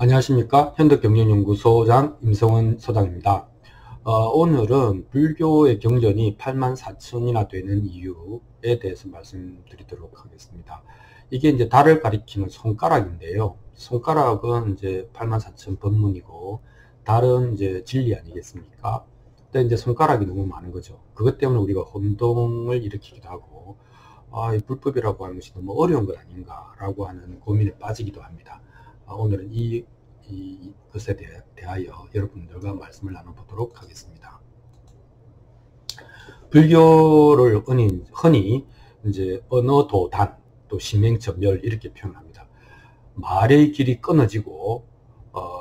안녕하십니까. 현대경영연구소장 임성원 소장입니다. 오늘은 불교의 경전이 84,000이나 되는 이유에 대해서 말씀드리도록 하겠습니다. 이게 이제 달을 가리키는 손가락인데요. 손가락은 이제 84,000 법문이고, 달은 이제 진리 아니겠습니까? 근데 이제 손가락이 너무 많은 거죠. 그것 때문에 우리가 혼동을 일으키기도 하고, 이 불법이라고 하는 것이 너무 어려운 것 아닌가라고 하는 고민에 빠지기도 합니다. 오늘은 이것에 대하여 여러분들과 말씀을 나눠보도록 하겠습니다. 불교를 흔히 이제 언어도단, 또 심행천멸 이렇게 표현합니다. 말의 길이 끊어지고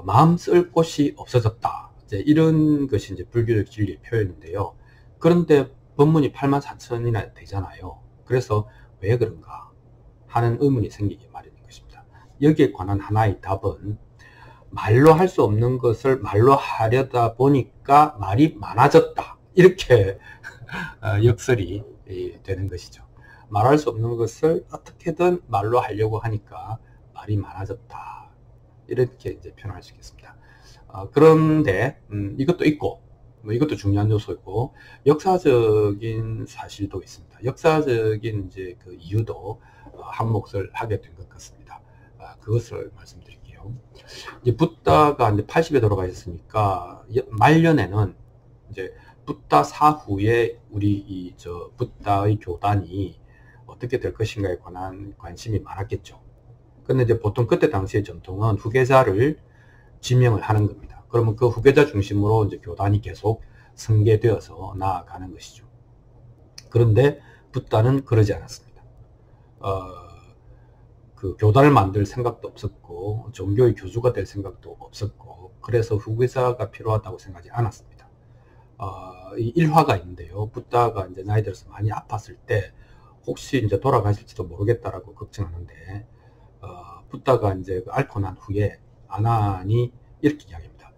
마음 쓸 곳이 없어졌다. 이런 것이 이제 불교의 진리의 표현인데요. 그런데 법문이 84,000이나 되잖아요. 그래서 왜 그런가 하는 의문이 생기기 마련인 것입니다. 여기에 관한 하나의 답은 말로 할 수 없는 것을 말로 하려다 보니까 말이 많아졌다. 이렇게 역설이 되는 것이죠. 말할 수 없는 것을 어떻게든 말로 하려고 하니까 말이 많아졌다. 이렇게 이제 표현할 수 있겠습니다. 그런데 이것도 있고, 이것도 중요한 요소이고, 역사적인 사실도 있습니다. 역사적인 이제 그 이유도 한 몫을 하게 된 것 같습니다. 그것을 말씀드릴게요. 이제 붓다가 이제 80에 돌아가셨으니까 말년에는 이제 붓다 사후에 우리 붓다의 교단이 어떻게 될 것인가에 관한 관심이 많았겠죠. 근데 이제 보통 그때 당시의 전통은 후계자를 지명을 하는 겁니다. 그러면 그 후계자 중심으로 이제 교단이 계속 승계되어서 나아가는 것이죠. 그런데 붓다는 그러지 않았습니다. 그 교단을 만들 생각도 없었고, 종교의 교주가 될 생각도 없었고, 그래서 후계자가 필요하다고 생각하지 않았습니다. 이 일화가 있는데요. 붓다가 이제 나이 들어서 많이 아팠을 때, 혹시 이제 돌아가실지도 모르겠다라고 걱정하는데, 붓다가 이제 앓고 난 후에 아난이 이렇게 이야기합니다.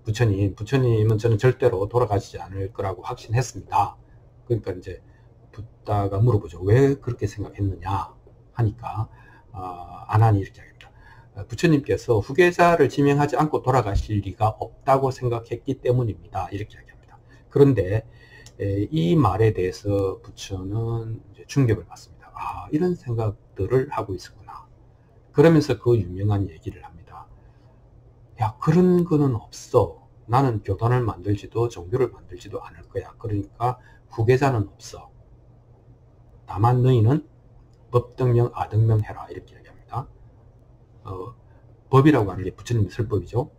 부처님은 저는 절대로 돌아가시지 않을 거라고 확신했습니다. 그러니까 이제 붓다가 물어보죠. 왜 그렇게 생각했느냐 하니까 아난이 이렇게 이야기합니다. 부처님께서 후계자를 지명하지 않고 돌아가실 리가 없다고 생각했기 때문입니다. 이렇게 이야기합니다. 그런데 이 말에 대해서 부처는 이제 충격을 받습니다. 이런 생각들을 하고 있었구나. 그러면서 그 유명한 얘기를 합니다. 야, 그런 거는 없어. 나는 교단을 만들지도 종교를 만들지도 않을 거야. 그러니까 후계자는 없어. 다만 너희는 법등명, 아등명 해라. 이렇게 얘기합니다. 법이라고 하는 게 부처님의 설법이죠.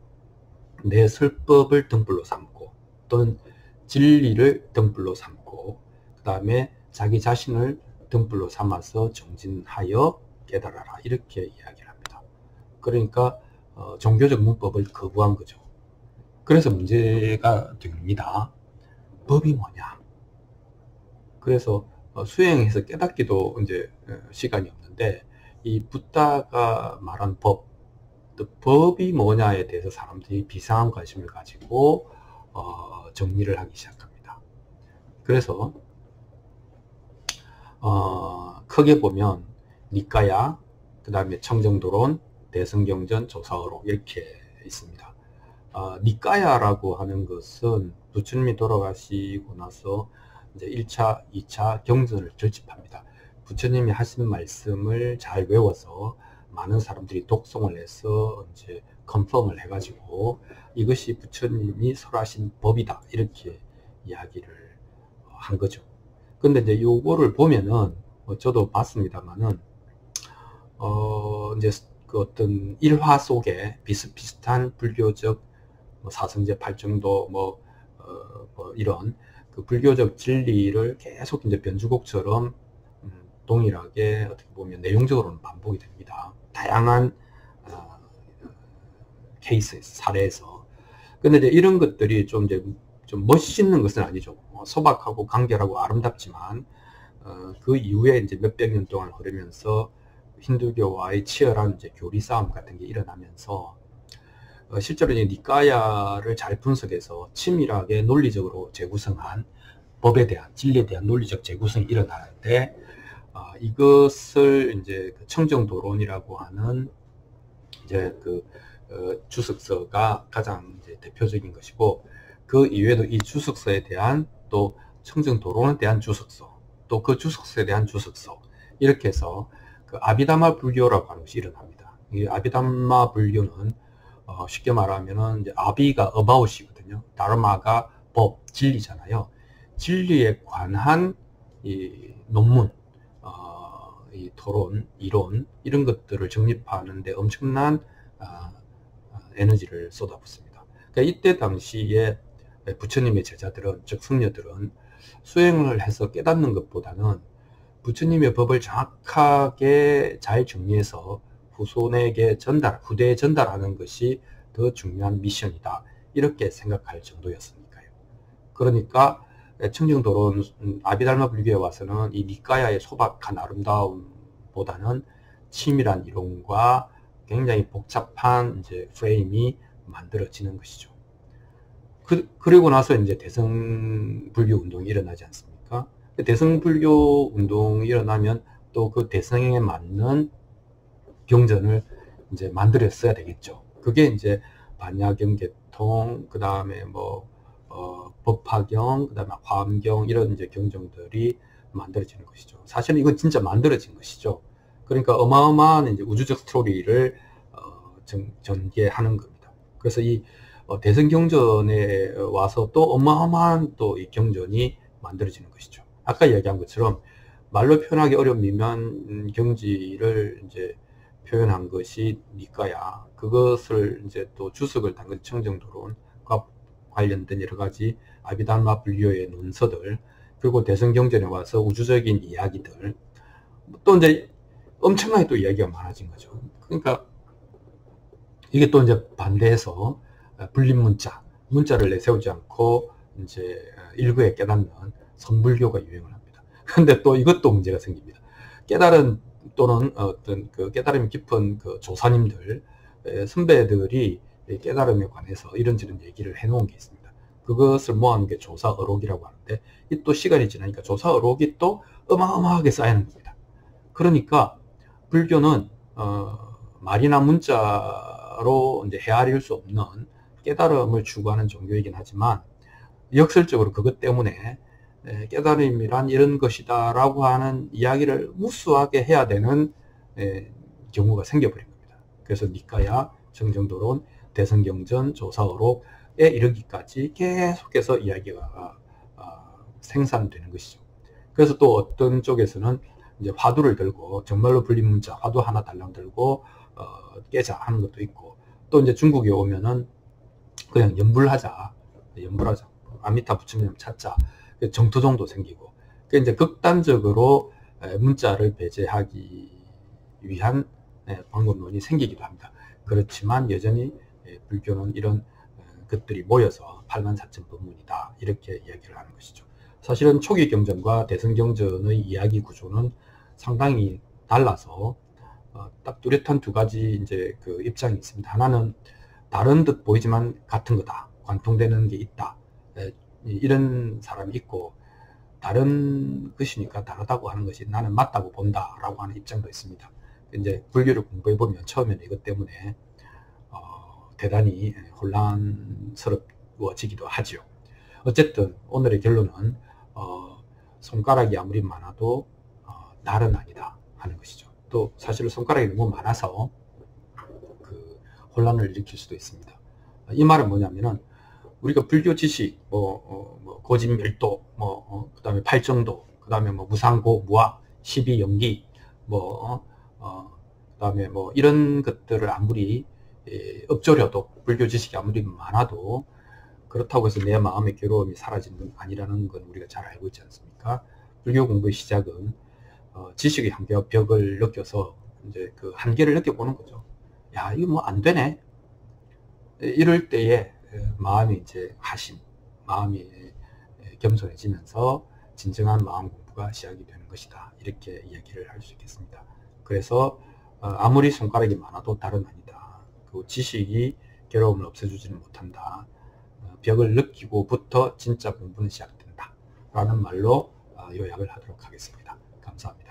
내 설법을 등불로 삼고, 또는 진리를 등불로 삼고, 그 다음에 자기 자신을 등불로 삼아서 정진하여 깨달아라. 이렇게 이야기를 합니다. 그러니까 종교적 문법을 거부한 거죠. 그래서 문제가 됩니다. 법이 뭐냐? 그래서 수행해서 깨닫기도 이제 시간이 없는데, 이 붓다가 말한 법이 뭐냐에 대해서 사람들이 비상한 관심을 가지고 정리를 하기 시작합니다. 그래서 크게 보면 니까야, 그 다음에 청정도론, 대승경전, 조사어록 이렇게 있습니다. 니까야라고 하는 것은 부처님이 돌아가시고 나서 이제 1차, 2차 경전을 결집합니다. 부처님이 하신 말씀을 잘 외워서 많은 사람들이 독송을 해서 이제 컨펌을 해가지고 이것이 부처님이 설하신 법이다. 이렇게 이야기를 한 거죠. 근데 이제 요거를 보면은 저도 봤습니다만은 이제 그 어떤 일화 속에 비슷비슷한 불교적 사성제 팔정도 이런 그 불교적 진리를 계속 이제 변주곡처럼 동일하게 어떻게 보면 내용적으로는 반복이 됩니다. 다양한 케이스에서, 사례에서. 근데 이제 이런 것들이 좀 멋있는 것은 아니죠. 소박하고 간결하고 아름답지만 그 이후에 이제 몇백 년 동안 흐르면서 힌두교와의 치열한 이제 교리 싸움 같은 게 일어나면서 실제로 이제 니까야를 잘 분석해서 치밀하게 논리적으로 재구성한 법에 대한, 진리에 대한 논리적 재구성이 일어나는데, 이것을 이제 청정도론이라고 하는 이제 그 주석서가 가장 이제 대표적인 것이고, 그 이외에도 이 주석서에 대한 또 청정도론에 대한 주석서, 또 그 주석서에 대한 주석서, 이렇게 해서 그 아비담마 불교라고 하는 것이 일어납니다. 이 아비담마 불교는 쉽게 말하면은 이제 아비가 about이거든요. 다르마가 법, 진리잖아요. 진리에 관한 이 논문, 이 토론, 이론, 이런 것들을 정립하는데 엄청난 에너지를 쏟아붓습니다. 그러니까 이때 당시에 부처님의 제자들은, 즉 승려들은 수행을 해서 깨닫는 것보다는 부처님의 법을 정확하게 잘 정리해서 후손에게 후대에 전달하는 것이 더 중요한 미션이다, 이렇게 생각할 정도였으니까요. 그러니까 청정도론 아비달마 불교에 와서는 이 니까야의 소박한 아름다움보다는 치밀한 이론과 굉장히 복잡한 이제 프레임이 만들어지는 것이죠. 그리고 나서 이제 대성불교 운동이 일어나지 않습니까? 대성불교 운동이 일어나면 또 그 대성에 맞는 경전을 이제 만들었어야 되겠죠. 그게 이제 반야경계통, 그 다음에 법화경, 그 다음에 화엄경, 이런 이제 경전들이 만들어지는 것이죠. 사실은 이건 진짜 만들어진 것이죠. 그러니까 어마어마한 이제 우주적 스토리를 전개하는 겁니다. 그래서 이 대성경전에 와서 또 어마어마한 또 이 경전이 만들어지는 것이죠. 아까 이야기한 것처럼 말로 표현하기 어려운 미묘한 경지를 이제 표현한 것이 니까야, 그것을 이제 또 주석을 담은 청정도론과 관련된 여러 가지 아비달마 불교의 논서들, 그리고 대성경전에 와서 우주적인 이야기들, 또 이제 엄청나게 또 이야기가 많아진 거죠. 그러니까 이게 또 이제 반대해서 문자를 내세우지 않고 이제 일부에 깨닫는 선불교가 유행을 합니다. 그런데 또 이것도 문제가 생깁니다. 깨달은 또는 어떤 그 깨달음이 깊은 그 조사님들, 선배들이 깨달음에 관해서 이런저런 얘기를 해놓은 게 있습니다. 그것을 모아놓은 게 조사어록이라고 하는데, 이 또 시간이 지나니까 조사어록이 또 어마어마하게 쌓이는 겁니다. 그러니까 불교는 말이나 문자로 이제 헤아릴 수 없는 깨달음을 추구하는 종교이긴 하지만, 역설적으로 그것 때문에 깨달음이란 이런 것이다 라고 하는 이야기를 무수하게 해야 되는 경우가 생겨버린 겁니다. 그래서 니까야, 청정도론, 대성경전, 조사어록에 이르기까지 계속해서 이야기가 생산되는 것이죠. 그래서 또 어떤 쪽에서는 이제 화두를 들고, 정말로 불린 문자 화두 하나 달랑 들고 깨자 하는 것도 있고, 또 이제 중국에 오면은 그냥 연불하자, 아미타 부처님 찾자, 정토종도 생기고, 그 이제 극단적으로 문자를 배제하기 위한 방법론이 생기기도 합니다. 그렇지만 여전히 불교는 이런 것들이 모여서 84,000법문이다, 이렇게 이야기를 하는 것이죠. 사실은 초기 경전과 대성경전의 이야기 구조는 상당히 달라서 딱 뚜렷한 두 가지 이제 그 입장이 있습니다. 하나는 다른 듯 보이지만 같은 거다, 관통되는 게 있다, 이런 사람이 있고, 다른 것이니까 다르다고 하는 것이 나는 맞다고 본다라고 하는 입장도 있습니다. 이제 불교를 공부해 보면 처음에는 이것 때문에 대단히 혼란스러워지기도 하지요. 어쨌든 오늘의 결론은 손가락이 아무리 많아도 날은 아니다 하는 것이죠. 또 사실 손가락이 너무 많아서 그 혼란을 일으킬 수도 있습니다. 이 말은 뭐냐면은, 우리가 불교 지식, 고진멸도, 그 다음에 팔정도, 그 다음에 무상고, 무아, 십이연기, 그 다음에 이런 것들을 아무리 읊조려도, 불교 지식이 아무리 많아도 그렇다고 해서 내 마음의 괴로움이 사라지는 건 아니라는 건 우리가 잘 알고 있지 않습니까? 불교 공부의 시작은 지식의 한계와 벽을 느껴서 이제 그 한계를 느껴보는 거죠. 야, 이거 안 되네. 이럴 때에 마음이 이제 마음이 겸손해지면서 진정한 마음 공부가 시작이 되는 것이다, 이렇게 이야기를 할 수 있겠습니다. 그래서 아무리 손가락이 많아도 달은 아니다, 그 지식이 괴로움을 없애주지는 못한다, 벽을 느끼고부터 진짜 공부는 시작된다 라는 말로 요약을 하도록 하겠습니다. 감사합니다.